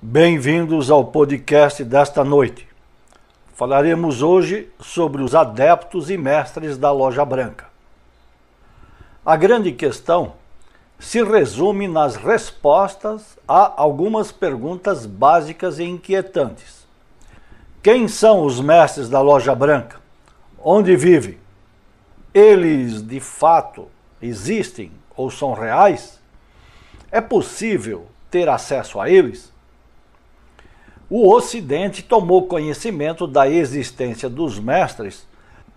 Bem-vindos ao podcast desta noite. Falaremos hoje sobre os adeptos e mestres da Loja Branca. A grande questão se resume nas respostas a algumas perguntas básicas e inquietantes. Quem são os mestres da Loja Branca? Onde vivem? Eles, de fato, existem ou são reais? É possível ter acesso a eles? O Ocidente tomou conhecimento da existência dos mestres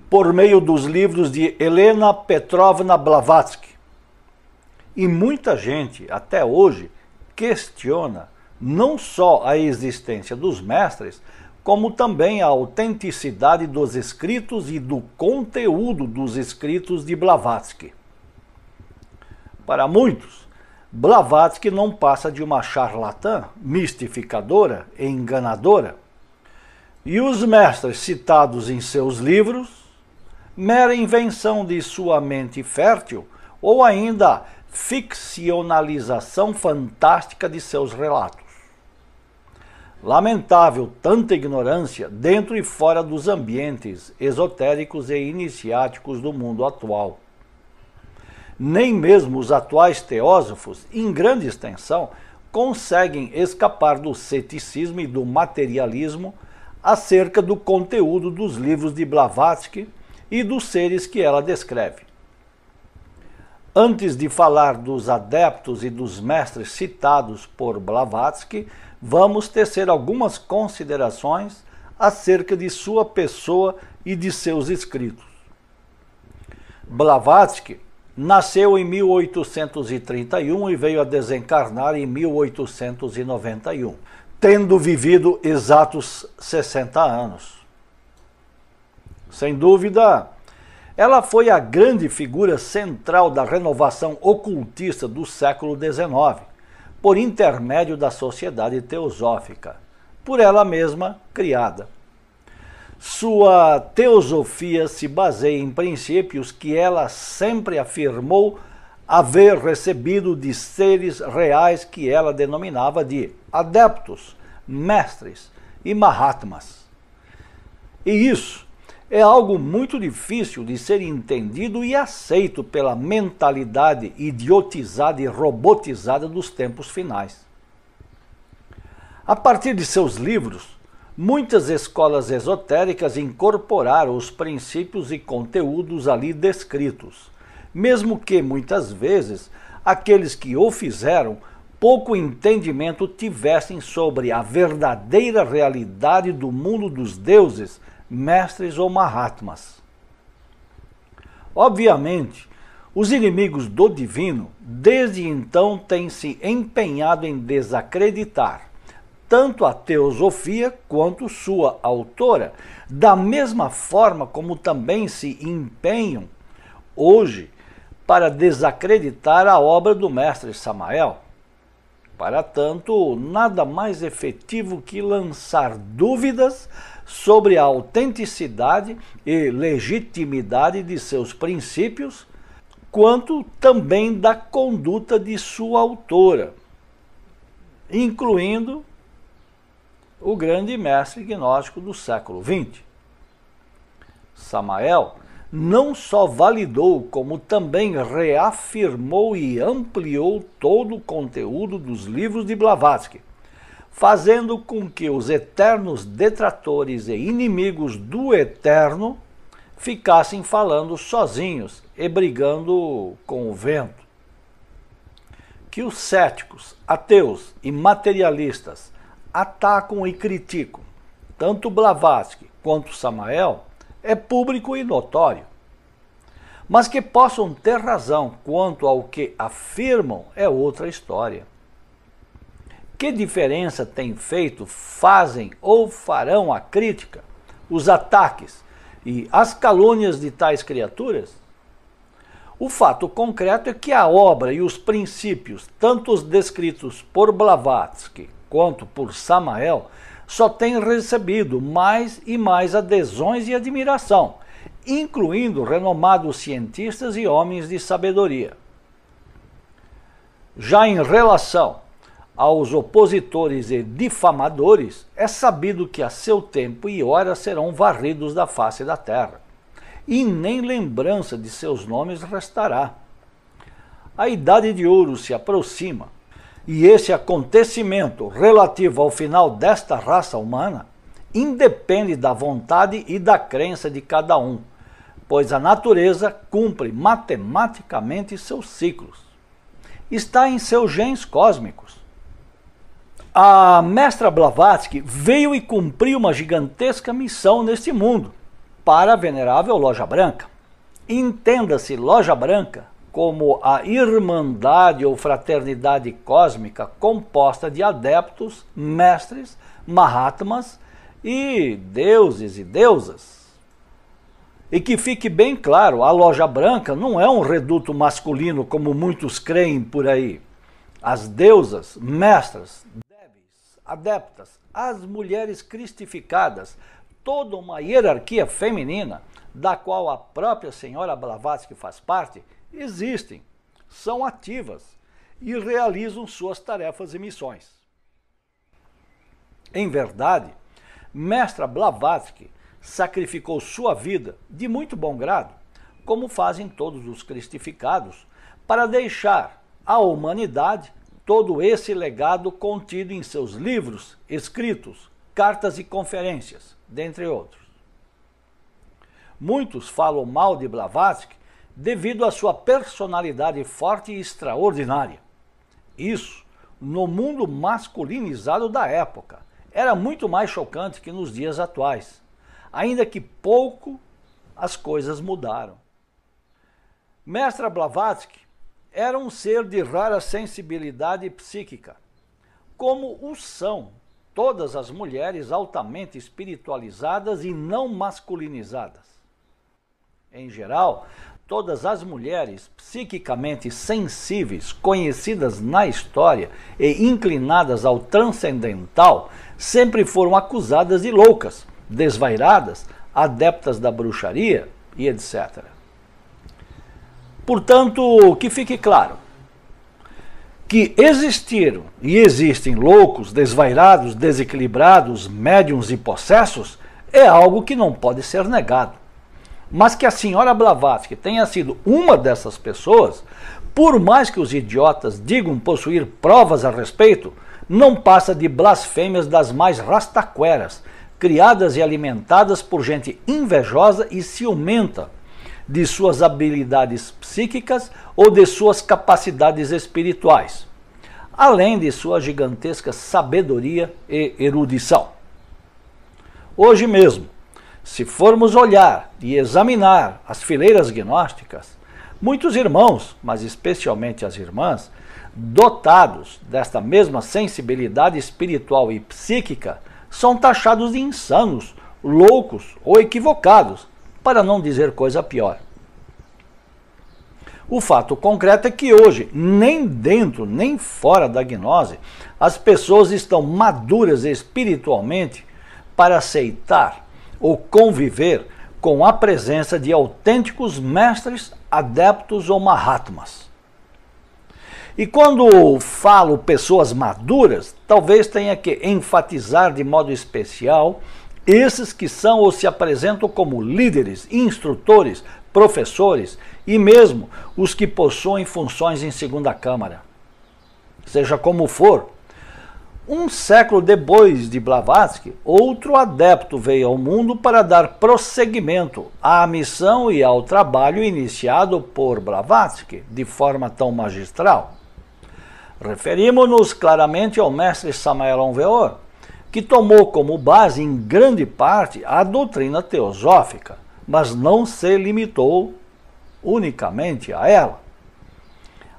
por meio dos livros de Helena Petrovna Blavatsky. E muita gente, até hoje, questiona não só a existência dos mestres, como também a autenticidade dos escritos e do conteúdo dos escritos de Blavatsky. Para muitos, Blavatsky não passa de uma charlatã, mistificadora e enganadora. E os mestres citados em seus livros, mera invenção de sua mente fértil ou ainda ficcionalização fantástica de seus relatos. Lamentável tanta ignorância dentro e fora dos ambientes esotéricos e iniciáticos do mundo atual. Nem mesmo os atuais teósofos, em grande extensão, conseguem escapar do ceticismo e do materialismo acerca do conteúdo dos livros de Blavatsky e dos seres que ela descreve. Antes de falar dos adeptos e dos mestres citados por Blavatsky, vamos tecer algumas considerações acerca de sua pessoa e de seus escritos. Blavatsky nasceu em 1831 e veio a desencarnar em 1891, tendo vivido exatos 60 anos. Sem dúvida, ela foi a grande figura central da renovação ocultista do século XIX, por intermédio da Sociedade Teosófica, por ela mesma criada. Sua teosofia se baseia em princípios que ela sempre afirmou haver recebido de seres reais que ela denominava de adeptos, mestres e mahatmas. E isso é algo muito difícil de ser entendido e aceito pela mentalidade idiotizada e robotizada dos tempos finais. A partir de seus livros, muitas escolas esotéricas incorporaram os princípios e conteúdos ali descritos, mesmo que, muitas vezes, aqueles que o fizeram pouco entendimento tivessem sobre a verdadeira realidade do mundo dos deuses, mestres ou mahatmas. Obviamente, os inimigos do divino, desde então, têm se empenhado em desacreditar tanto a teosofia quanto sua autora, da mesma forma como também se empenham hoje para desacreditar a obra do mestre Samael. Para tanto, nada mais efetivo que lançar dúvidas sobre a autenticidade e legitimidade de seus princípios, quanto também da conduta de sua autora, incluindo o grande mestre gnóstico do século XX. Samael não só validou, como também reafirmou e ampliou todo o conteúdo dos livros de Blavatsky, fazendo com que os eternos detratores e inimigos do eterno ficassem falando sozinhos e brigando com o vento. Que os céticos, ateus e materialistas atacam e criticam tanto Blavatsky quanto Samael é público e notório. Mas que possam ter razão quanto ao que afirmam é outra história. Que diferença tem feito, fazem ou farão a crítica, os ataques e as calúnias de tais criaturas? O fato concreto é que a obra e os princípios, tanto os descritos por Blavatsky quanto por Samael, só têm recebido mais e mais adesões e admiração, incluindo renomados cientistas e homens de sabedoria. Já em relação aos opositores e difamadores, é sabido que a seu tempo e hora serão varridos da face da terra, e nem lembrança de seus nomes restará. A idade de ouro se aproxima, e esse acontecimento relativo ao final desta raça humana independe da vontade e da crença de cada um, pois a natureza cumpre matematicamente seus ciclos. Está em seus genes cósmicos. A mestra Blavatsky veio e cumpriu uma gigantesca missão neste mundo, para a venerável Loja Branca. Entenda-se Loja Branca como a irmandade ou fraternidade cósmica composta de adeptos, mestres, mahatmas e deuses e deusas. E que fique bem claro, a Loja Branca não é um reduto masculino como muitos creem por aí. As deusas, mestras, débeis, adeptas, as mulheres cristificadas, toda uma hierarquia feminina, da qual a própria senhora Blavatsky faz parte, existem, são ativas e realizam suas tarefas e missões. Em verdade, mestra Blavatsky sacrificou sua vida de muito bom grado, como fazem todos os cristificados, para deixar à humanidade todo esse legado contido em seus livros, escritos, cartas e conferências, dentre outros. Muitos falam mal de Blavatsky devido à sua personalidade forte e extraordinária. Isso, no mundo masculinizado da época, era muito mais chocante que nos dias atuais, ainda que pouco as coisas mudaram. Mestra Blavatsky era um ser de rara sensibilidade psíquica, como o são todas as mulheres altamente espiritualizadas e não masculinizadas. Em geral, todas as mulheres psiquicamente sensíveis, conhecidas na história e inclinadas ao transcendental, sempre foram acusadas de loucas, desvairadas, adeptas da bruxaria e etc. Portanto, que fique claro, que existiram e existem loucos, desvairados, desequilibrados, médiuns e possessos, é algo que não pode ser negado. Mas que a senhora Blavatsky tenha sido uma dessas pessoas, por mais que os idiotas digam possuir provas a respeito, não passa de blasfêmias das mais rastaqueras, criadas e alimentadas por gente invejosa e ciumenta de suas habilidades psíquicas ou de suas capacidades espirituais, além de sua gigantesca sabedoria e erudição. Hoje mesmo, se formos olhar e examinar as fileiras gnósticas, muitos irmãos, mas especialmente as irmãs, dotados desta mesma sensibilidade espiritual e psíquica, são taxados de insanos, loucos ou equivocados, para não dizer coisa pior. O fato concreto é que hoje, nem dentro nem fora da gnose, as pessoas estão maduras espiritualmente para aceitar ou conviver com a presença de autênticos mestres, adeptos ou mahatmas. E quando falo pessoas maduras, talvez tenha que enfatizar de modo especial esses que são ou se apresentam como líderes, instrutores, professores e mesmo os que possuem funções em segunda câmara. Seja como for, um século depois de Blavatsky, outro adepto veio ao mundo para dar prosseguimento à missão e ao trabalho iniciado por Blavatsky de forma tão magistral. Referimos-nos claramente ao mestre Samael Aun Weor, que tomou como base em grande parte a doutrina teosófica, mas não se limitou unicamente a ela.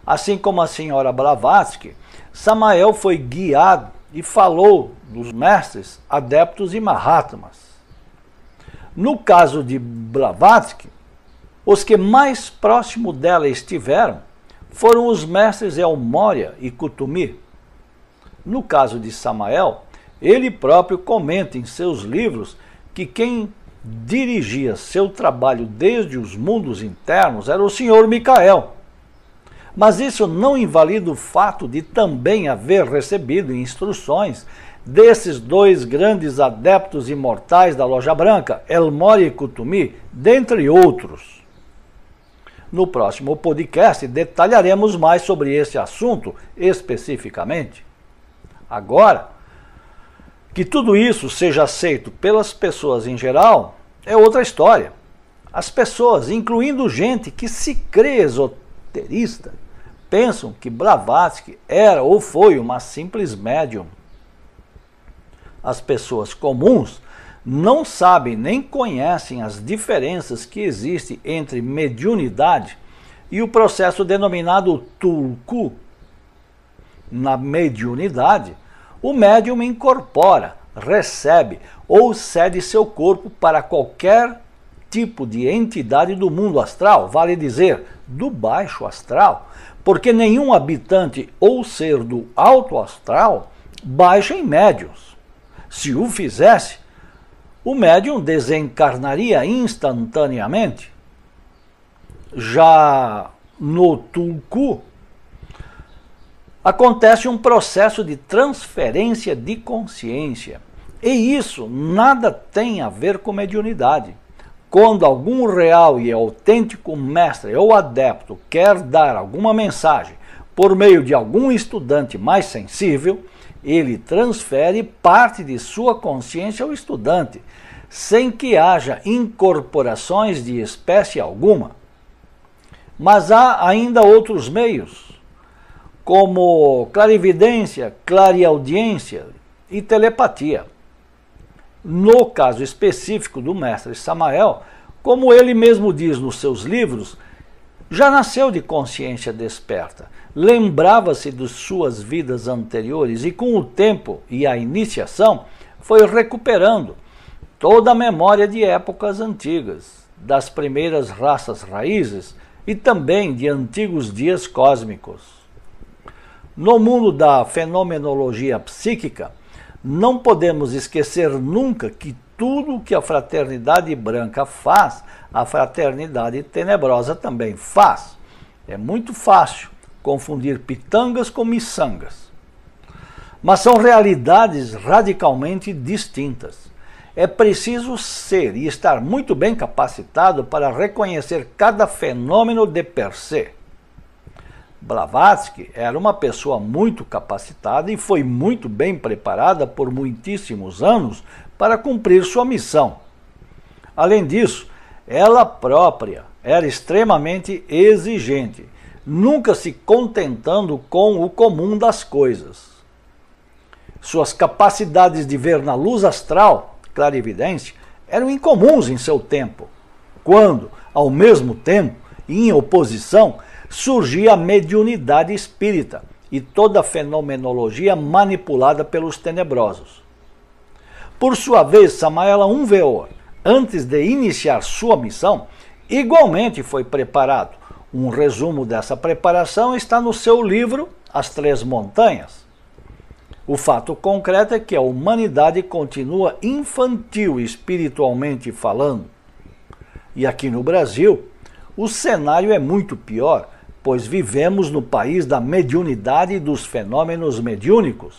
Assim como a senhora Blavatsky, Samael foi guiado e falou dos mestres, adeptos e mahatmas. No caso de Blavatsky, os que mais próximo dela estiveram foram os mestres El Morya e Kuthumi. No caso de Samael, ele próprio comenta em seus livros que quem dirigia seu trabalho desde os mundos internos era o senhor Micael. Mas isso não invalida o fato de também haver recebido instruções desses dois grandes adeptos imortais da Loja Branca, El-Morya e Kuthumi, dentre outros. No próximo podcast detalharemos mais sobre esse assunto especificamente. Agora, que tudo isso seja aceito pelas pessoas em geral é outra história. As pessoas, incluindo gente que se crê esoterista, pensam que Blavatsky era ou foi uma simples médium. As pessoas comuns não sabem nem conhecem as diferenças que existem entre mediunidade e o processo denominado tulku. Na mediunidade, o médium incorpora, recebe ou cede seu corpo para qualquer tipo de entidade do mundo astral, vale dizer, do baixo astral, porque nenhum habitante ou ser do alto astral baixa em médiuns. Se o fizesse, o médium desencarnaria instantaneamente. Já no tulku, acontece um processo de transferência de consciência. E isso nada tem a ver com mediunidade. Quando algum real e autêntico mestre ou adepto quer dar alguma mensagem por meio de algum estudante mais sensível, ele transfere parte de sua consciência ao estudante, sem que haja incorporações de espécie alguma. Mas há ainda outros meios, como clarividência, clareaudiência e telepatia. No caso específico do mestre Samael, como ele mesmo diz nos seus livros, já nasceu de consciência desperta, lembrava-se de suas vidas anteriores e com o tempo e a iniciação foi recuperando toda a memória de épocas antigas, das primeiras raças raízes e também de antigos dias cósmicos. No mundo da fenomenologia psíquica, não podemos esquecer nunca que tudo o que a Fraternidade Branca faz, a Fraternidade Tenebrosa também faz. É muito fácil confundir pitangas com miçangas. Mas são realidades radicalmente distintas. É preciso ser e estar muito bem capacitado para reconhecer cada fenômeno de per se. Blavatsky era uma pessoa muito capacitada e foi muito bem preparada por muitíssimos anos para cumprir sua missão. Além disso, ela própria era extremamente exigente, nunca se contentando com o comum das coisas. Suas capacidades de ver na luz astral, clarividência, eram incomuns em seu tempo, quando, ao mesmo tempo, em oposição, surgia a mediunidade espírita e toda a fenomenologia manipulada pelos tenebrosos. Por sua vez, Samael Aun-Weor, antes de iniciar sua missão, igualmente foi preparado. Um resumo dessa preparação está no seu livro As Três Montanhas. O fato concreto é que a humanidade continua infantil espiritualmente falando. E aqui no Brasil, o cenário é muito pior, pois vivemos no país da mediunidade e dos fenômenos mediúnicos.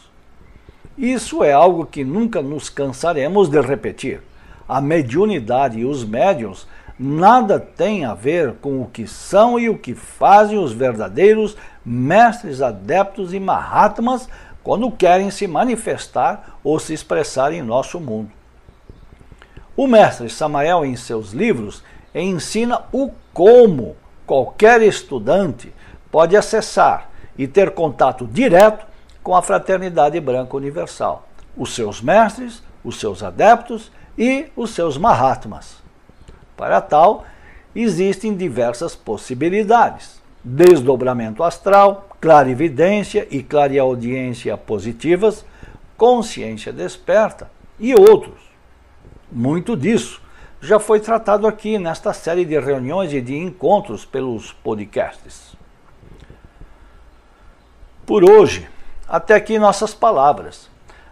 Isso é algo que nunca nos cansaremos de repetir. A mediunidade e os médiuns nada têm a ver com o que são e o que fazem os verdadeiros mestres, adeptos e mahatmas quando querem se manifestar ou se expressar em nosso mundo. O mestre Samael, em seus livros, ensina o como qualquer estudante pode acessar e ter contato direto com a Fraternidade Branca Universal, os seus mestres, os seus adeptos e os seus mahatmas. Para tal, existem diversas possibilidades: desdobramento astral, clarividência e clareaudiência positivas, consciência desperta e outros. Muito disso já foi tratado aqui nesta série de reuniões e de encontros pelos podcasts. Por hoje, até aqui nossas palavras.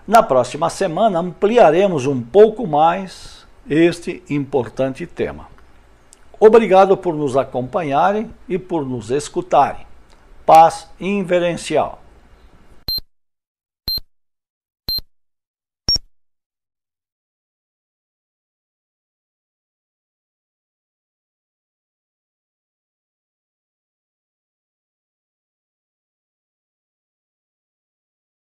Na próxima semana ampliaremos um pouco mais este importante tema. Obrigado por nos acompanharem e por nos escutarem. paz inverencial.